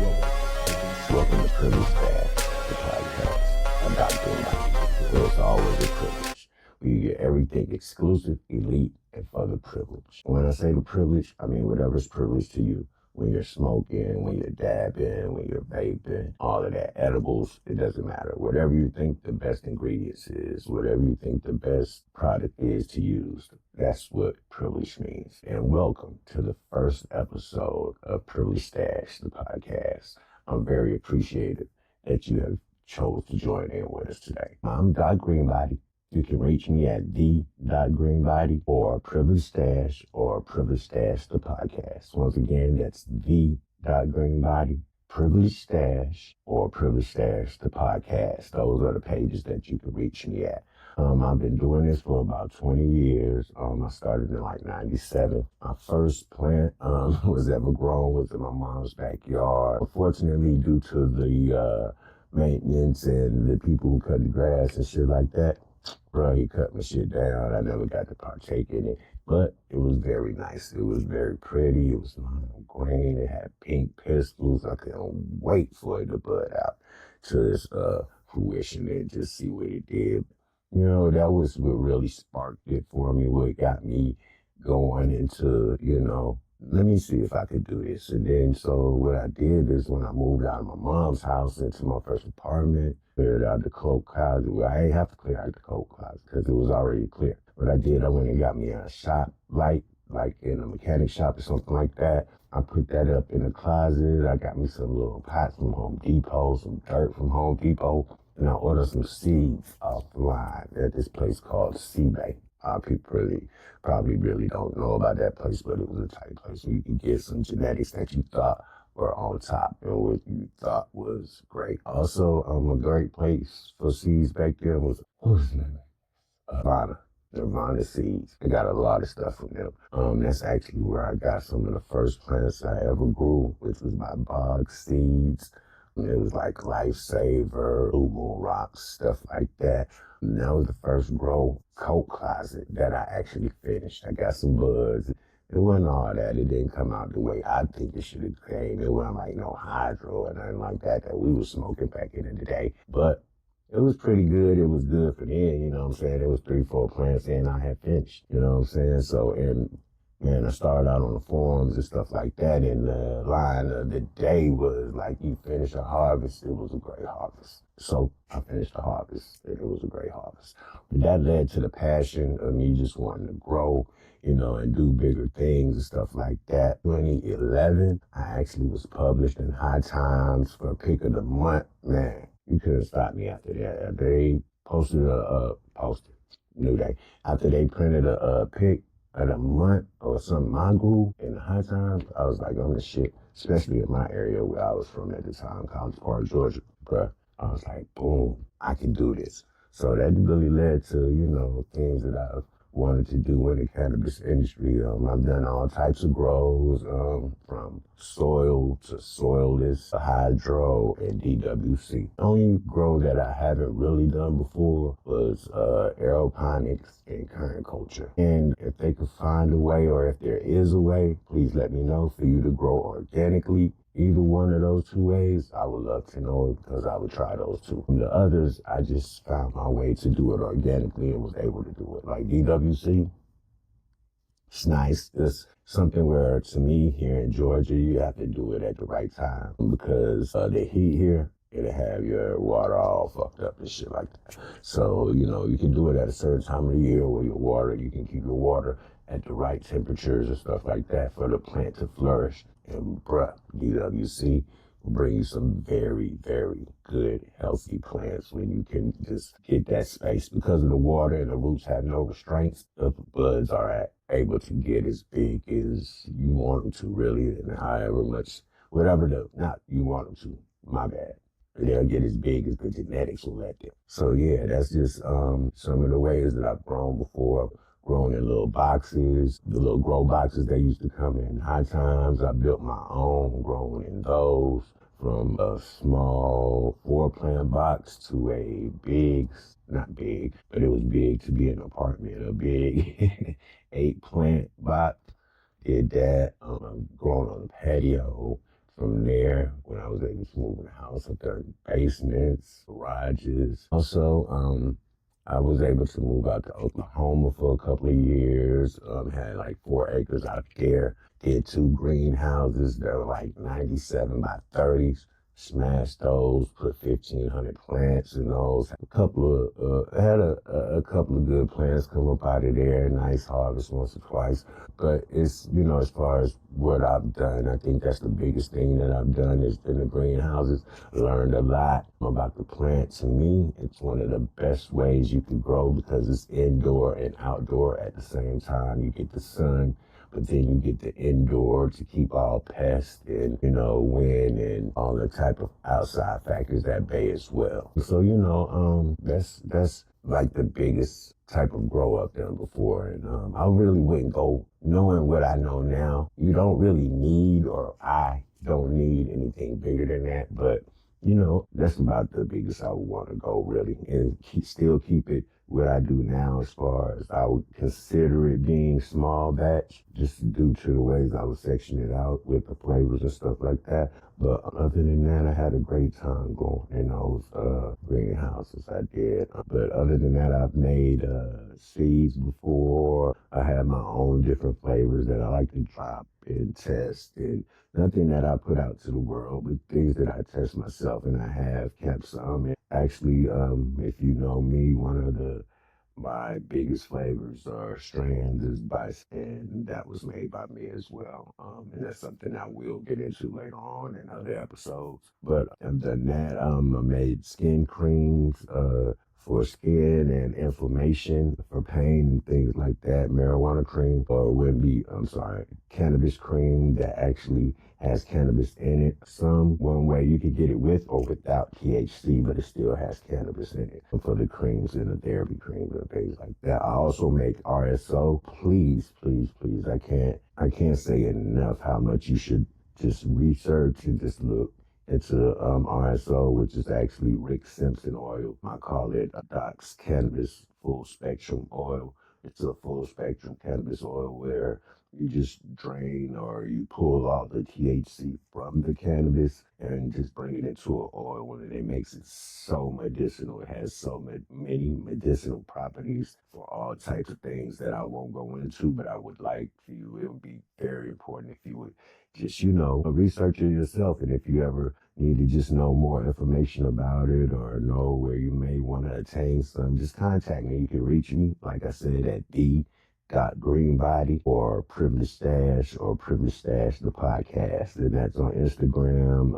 Welcome to PrivilegeStash, the podcast. I'm DocGreenBody, where it's always a privilege. Where you get everything exclusive, elite, and further privilege. When I say the privilege, I mean whatever's privilege to you. When you're smoking, when you're dabbing, when you're vaping, all of that, edibles, it doesn't matter. Whatever you think the best ingredients is, whatever you think the best product is to use, that's what privilege means. And welcome to the first episode of PrivilegeStash, the podcast. I'm very appreciative that you have chose to join in with us today. I'm DocGreenBody. You can reach me at the.greenbody or PrivilegeStash or PrivilegeStash.ThePodcast. Once again, that's the.greenbody, PrivilegeStash or PrivilegeStash.ThePodcast. Those are the pages that you can reach me at. I've been doing this for about 20 years. I started in like 97. My first plant was ever grown was in my mom's backyard. Unfortunately, due to the maintenance and the people who cut the grass and shit like that, bro, he cut my shit down. I never got to partake in it, but it was very nice. It was very pretty. It was green. It had pink pistils. I couldn't wait for it to bud out to its fruition and just see what it did. You know, that was what really sparked it for me, what got me going into, let me see if I could do this. And then, so what I did is when I moved out of my mom's house into my first apartment, cleared out the coat closet. Well, I ain't have to clear out the coat closet because it was already clear. What I did, I went and got me a shop light, like in a mechanic shop or something like that. I put that up in the closet. I got me some little pots from Home Depot, some dirt from Home Depot, and I ordered some seeds offline at this place called Seabay. People probably really don't know about that place, but it was a tight place where you could get some genetics that you thought were on top and what you thought was great. Also, a great place for seeds back then was, what was his name? Nirvana seeds. I got a lot of stuff from them. That's actually where I got some of the first plants I ever grew, which was my bog seeds. It was like Lifesaver, Blue Moon Rocks, stuff like that. And that was the first grow coat closet that I actually finished. I got some buds. It wasn't all that. It didn't come out the way I think it should have came. It wasn't like no hydro or nothing like that we were smoking back in the day. But it was pretty good. It was good for then, you know what I'm saying? It was 3-4 plants and I had finished, you know what I'm saying? So, and man, I started out on the forums and stuff like that, and the line of the day was like, you finish a harvest, it was a great harvest. So I finished the harvest, and it was a great harvest. But that led to the passion of me just wanting to grow, and do bigger things and stuff like that. 2011, I actually was published in High Times for Pick of the Month. Man, you couldn't stop me after that. After they after they printed a pick of the month or something I grew in the High Times, I was like, I'm the shit, especially in my area where I was from at the time, College Park, Georgia. Bruh, I was like, boom, I can do this. So that really led to, things that I've wanted to do in the cannabis industry. I've done all types of grows, from soil to soilless, hydro, and DWC. The only grow that I haven't really done before was aeroponics and current culture. And if they could find a way, or if there is a way, please let me know for you to grow organically. Either one of those two ways, I would love to know because I would try those two. The others, I just found my way to do it organically and was able to do it. Like DWC, it's nice. It's something where, to me, here in Georgia, you have to do it at the right time because the heat here, it'll have your water all fucked up and shit like that. So, you can do it at a certain time of the year where you can keep your water at the right temperatures and stuff like that for the plant to flourish. And bruh, DWC will bring you some very, very good, healthy plants when you can just get that space. Because of the water and the roots have no restraints, the buds are able to get as big as you want them to, really, and however much, not you want them to, my bad. They'll get as big as the genetics will let them. So yeah, that's just some of the ways that I've grown before. Grown in little boxes, the little grow boxes that used to come in High Times. I built my own, grown in those, from a small 4-plant box to a big, not big, but it was big to be an apartment, a big 8-plant box. Did that, grown on the patio. From there, when I was able to move in the house. I've done basements, garages. Also, I was able to move out to Oklahoma for a couple of years. Had like 4 acres out there. Did 2 greenhouses that were like 97 by 30s. Smashed those, put 1,500 plants in those. Had a couple of good plants come up out of there. Nice harvest once or twice. But it's, as far as what I've done, I think that's the biggest thing that I've done is in the greenhouses. Learned a lot about the plant. To me, it's one of the best ways you can grow because it's indoor and outdoor at the same time. You get the sun, but then you get the indoor to keep all pests and, wind and all the type of outside factors at bay as well. So, that's like the biggest type of grow I've done before. And I really wouldn't go knowing what I know now. You don't really need, or I don't need anything bigger than that. But, that's about the biggest I would want to go really and still keep it what I do now as far as I would consider it being small batch, just due to the ways I would section it out with the flavors and stuff like that. But other than that, I had a great time going in those greenhouses I did. But other than that, I've made seeds before. I have my own different flavors that I like to drop and test, and nothing that I put out to the world, but things that I test myself, and I have kept some. And actually, if you know me, one of my biggest flavors or strains is Bice, and that was made by me as well. And that's something I will get into later on in other episodes. But I've done that. I made skin creams, for skin and inflammation, for pain and things like that. Marijuana cream, or cannabis cream that actually has cannabis in it. One way you could get it with or without THC, but it still has cannabis in it. For the creams and the therapy creams and things like that. I also make RSO. Please, please, please. I can't say enough how much you should just research and just look. It's a RSO, which is actually Rick Simpson oil. I call it a Doc's Cannabis Full Spectrum Oil. It's a full spectrum cannabis oil where you just drain or you pull all the THC from the cannabis and just bring it into an oil, and it makes it so medicinal. It has so many medicinal properties for all types of things that I won't go into, but I would like for you, it would be very important if you would just, research it yourself. And if you ever need to just know more information about it or know where you may want to attain some, just contact me. You can reach me, like I said, at DocGreenBody or PrivilegeStash.ThePodcast. And that's on Instagram.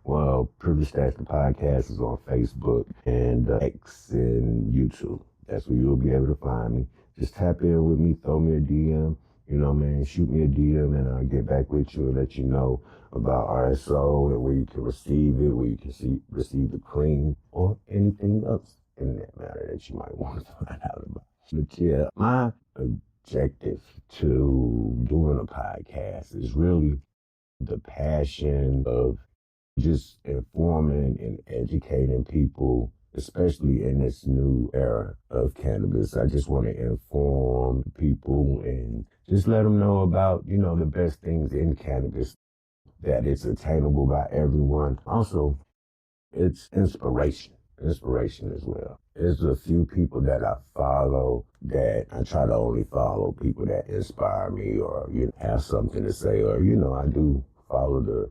PrivilegeStash.ThePodcast is on Facebook and X and YouTube. That's where you'll be able to find me. Just tap in with me, throw me a DM. Shoot me a DM and I'll get back with you and let you know about RSO and where you can receive it, where you can receive the cream or anything else in that matter that you might want to find out about. But yeah, my objective to doing a podcast is really the passion of just informing and educating people, especially in this new era of cannabis. I just want to inform people and just let them know about, the best things in cannabis, that it's attainable by everyone. Also, it's inspiration as well. There's a few people that I follow that I try to only follow people that inspire me or, have something to say, or, I do follow the,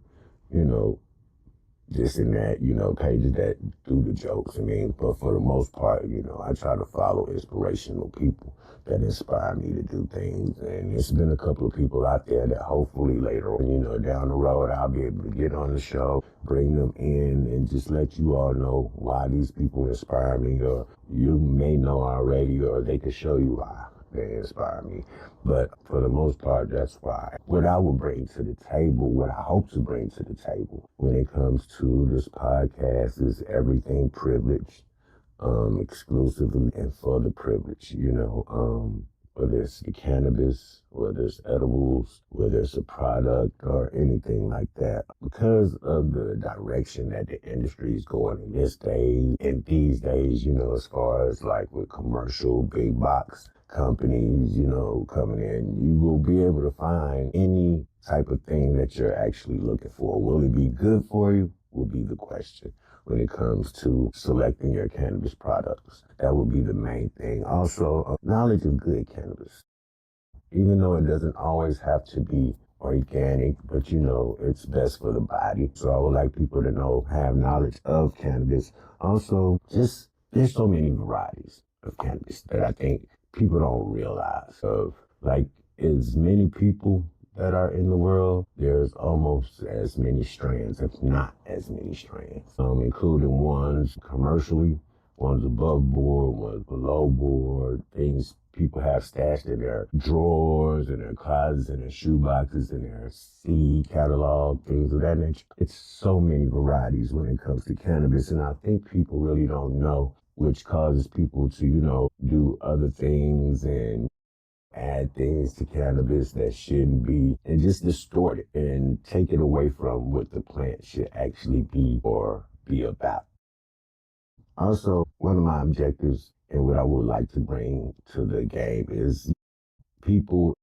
this and that, pages that do the jokes. But for the most part, I try to follow inspirational people that inspire me to do things. And it's been a couple of people out there that hopefully later on, down the road, I'll be able to get on the show, bring them in, and just let you all know why these people inspire me, or you may know already, or they can show you why they inspire me. But for the most part, that's why. What I will bring to the table, what I hope to bring to the table when it comes to this podcast is everything privilege, exclusively and for the privilege, whether it's the cannabis, whether it's edibles, whether it's a product or anything like that. Because of the direction that the industry is going in these days, as far as like with commercial big box, companies, coming in. You will be able to find any type of thing that you're actually looking for. Will it be good for you? Will be the question when it comes to selecting your cannabis products. That would be the main thing. Also, knowledge of good cannabis. Even though it doesn't always have to be organic, but it's best for the body. So I would like people to have knowledge of cannabis. Also, just there's so many varieties of cannabis that I think people don't realize of. Like, as many people that are in the world, there's almost as many strands, if not as many strands, including ones commercially, ones above board, ones below board, things people have stashed in their drawers, in their closets, in their shoe boxes, in their seed catalog, things of that nature. It's so many varieties when it comes to cannabis, and I think people really don't know, which causes people to, do other things and add things to cannabis that shouldn't be, and just distort it and take it away from what the plant should actually be or be about. Also, one of my objectives and what I would like to bring to the game is people,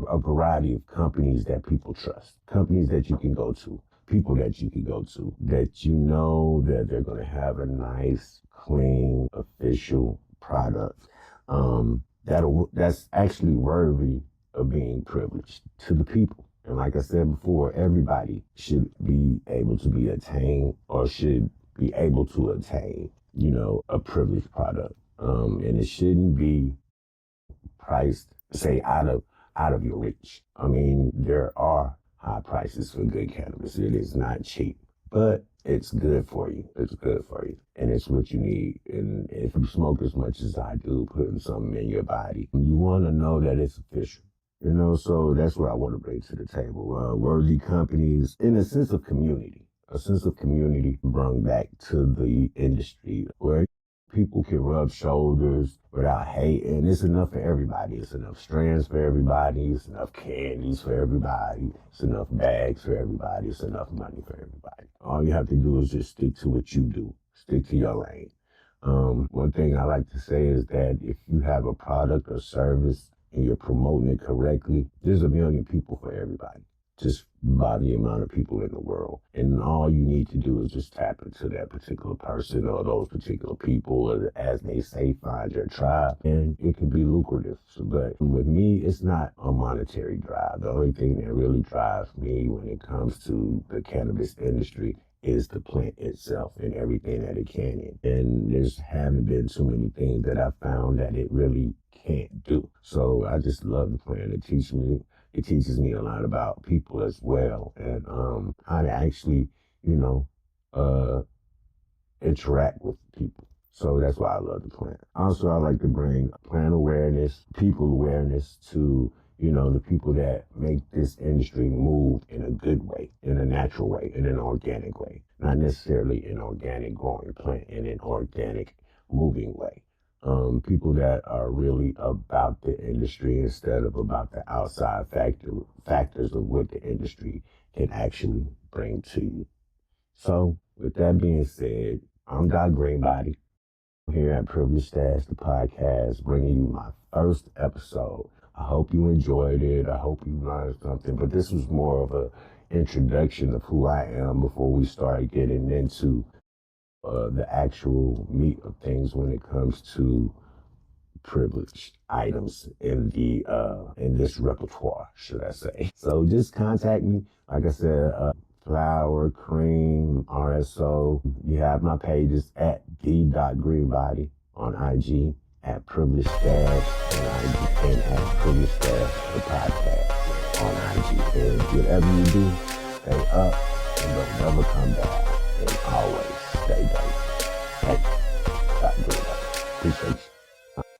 a variety of companies that people trust, companies that you can go to, people that you can go to, that you know that they're going to have a nice, clean, official product. That's actually worthy of being privileged to the people. And like I said before, everybody should be able to be attained or should be able to attain, a privileged product. And it shouldn't be priced, say, out of your reach. I mean, there are high prices for good cannabis. It is not cheap, but it's good for you. It's good for you. And it's what you need. And if you smoke as much as I do, putting something in your body, you want to know that it's official. So that's what I want to bring to the table. Worthy companies in a sense of community. A sense of community brought back to the industry where people can rub shoulders without hating. It's enough for everybody. It's enough strands for everybody. It's enough candies for everybody. It's enough bags for everybody. It's enough money for everybody. All you have to do is just stick to what you do. Stick to your lane. One thing I like to say is that if you have a product or service and you're promoting it correctly, there's a million people for everybody. Just by the amount of people in the world. And all you need to do is just tap into that particular person or those particular people, or as they say, find your tribe, and it can be lucrative. But with me, it's not a monetary drive. The only thing that really drives me when it comes to the cannabis industry is the plant itself and everything that it can. And there's haven't been too many things that I found that it really can't do. So I just love the plant. It teaches me a lot about people as well, and how to actually, interact with people. So that's why I love the plant. Also, I like to bring plant awareness, people awareness to, the people that make this industry move in a good way, in a natural way, in an organic way. Not necessarily an organic growing plant, in an organic moving way. People that are really about the industry instead of about the outside factors of what the industry can actually bring to you. So, with that being said, I'm DocGreenBody here at Privilege Stash, the podcast, bringing you my first episode. I hope you enjoyed it. I hope you learned something. But this was more of an introduction of who I am before we start getting into the actual meat of things when it comes to privileged items in this repertoire, should I say. So just contact me. Like I said, flower, cream, RSO. You have my pages at the.greenbody on IG, at PrivilegeStash on IG, and at PrivilegeStash.ThePodcast on IG. And whatever you do, stay up and don't never come down. And always